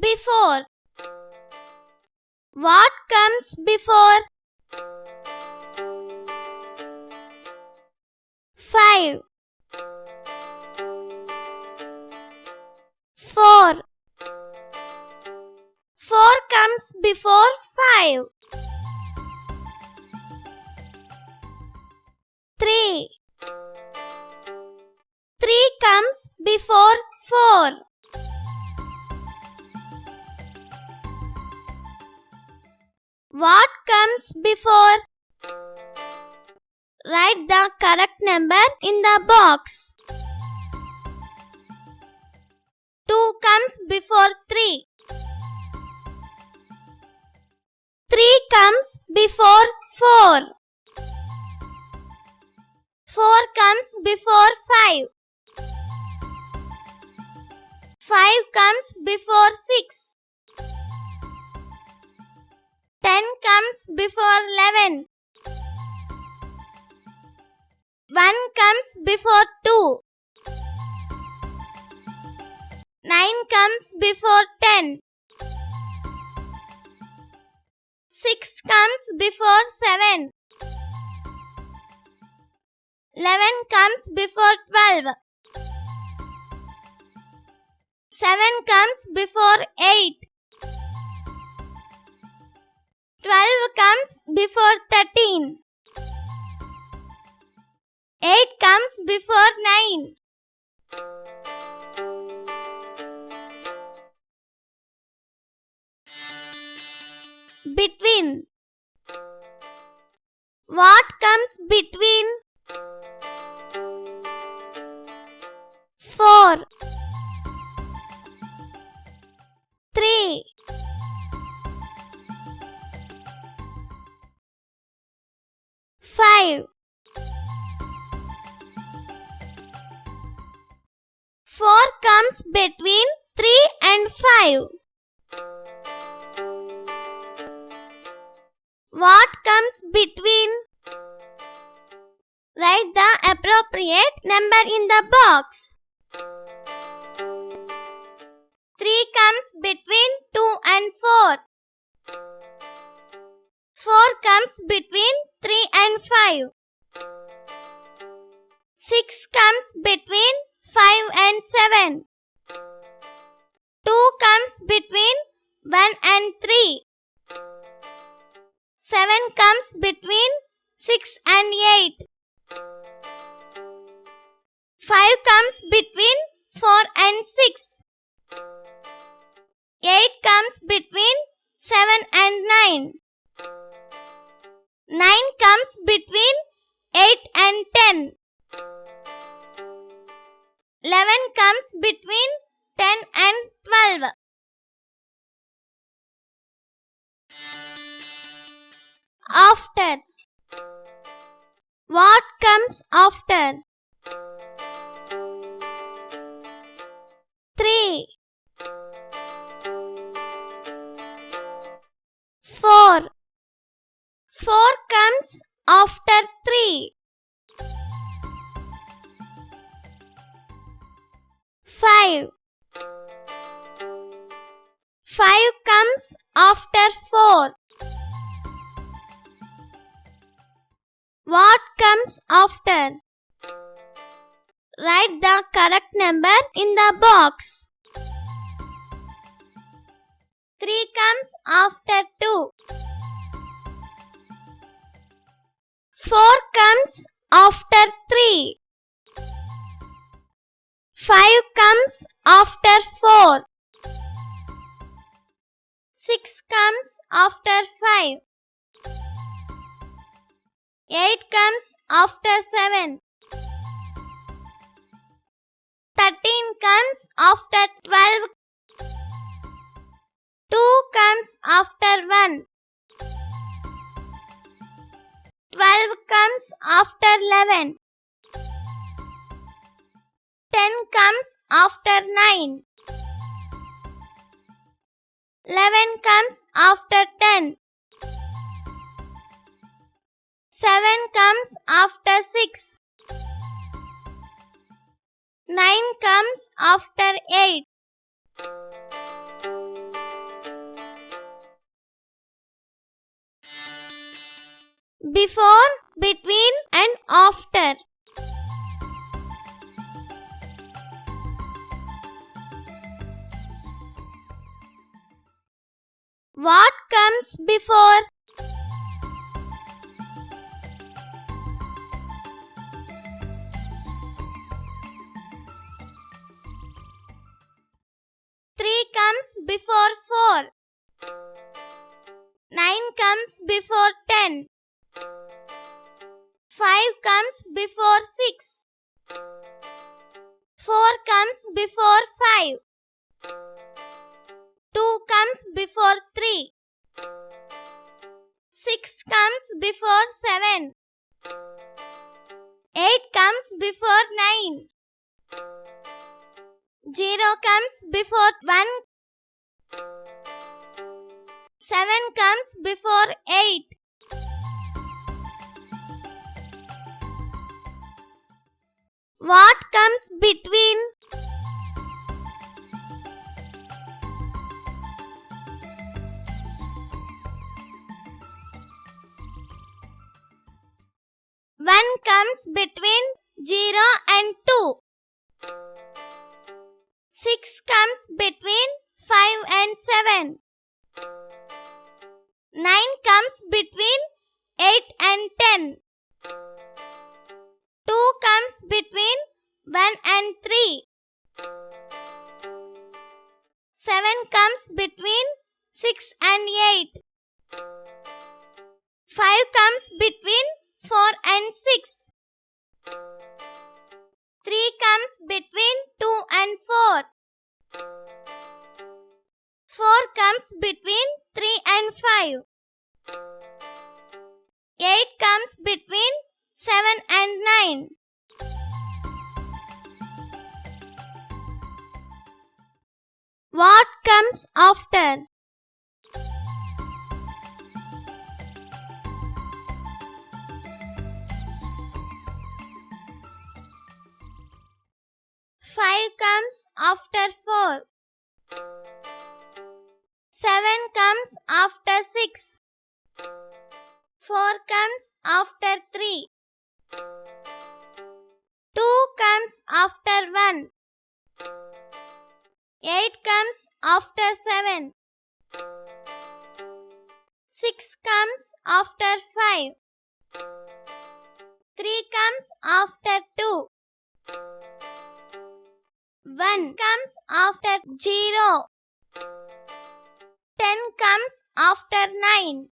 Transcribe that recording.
before? What comes before? 5 4 4 comes before 5. 3 3 comes before 4. What comes before? Write the correct number in the box. 2 comes before 3. 3 comes before 4. 4 comes before 5. 5 comes before 6. 10 comes before 11. 1 comes before 2. 9 comes before 10. 6 comes before 7. 11 comes before 12. 7 comes before 8. 12 comes before 13. 8 comes before 9. Between. What comes between? 4 3 5 4 comes between 3 and 5. What comes between? Write the appropriate number in the box. 3 comes between 2 and 4. 4 comes between 3 and 5. 6 comes between 5 and 7. 2 comes between 1 and 3. 7 comes between 6 and 8. 5 comes between 4 and 6. 8 comes between 7 and 9. 9 comes between 8 and 10. 11 comes between 10 and 12. After. What comes after? 3 4 4 comes after 3. 5 5 comes after 4. What comes after? Write the correct number in the box. 3 comes after 2. 4 comes after 3. 5 comes after 4. 6 comes after 5. 8 comes after 7. 13 comes after 12. 2 comes after 1. 12 comes after 11. 10 comes after 9. 11 comes after 10. 7 comes after 6. 9 comes after 8. before, between and after. What comes before? Three comes before 4. 9 comes before 10. 5 comes before 6. 4 comes before 5. 2 comes before 3. 6 comes before 7. 8 comes before 9. 0 comes before 1. 7 comes before 8. What comes between? One comes between 0 and 2. 6 comes between 5 and 7. 9 comes between 8 and 10. 2 comes between 1 and 3. 7 comes between 6 and 8. 5 comes between 4 and 6. 3 comes between 2 and 4. 4 comes between 3 and 5. 8 comes between 7 and 9. What comes after? Five comes after 4. 7 comes after 6. 4 comes after 3. 2 comes after 1. 8 comes after 7. 6 comes after 5. 3 comes after 2. 1 comes after 0. 10 comes after 9.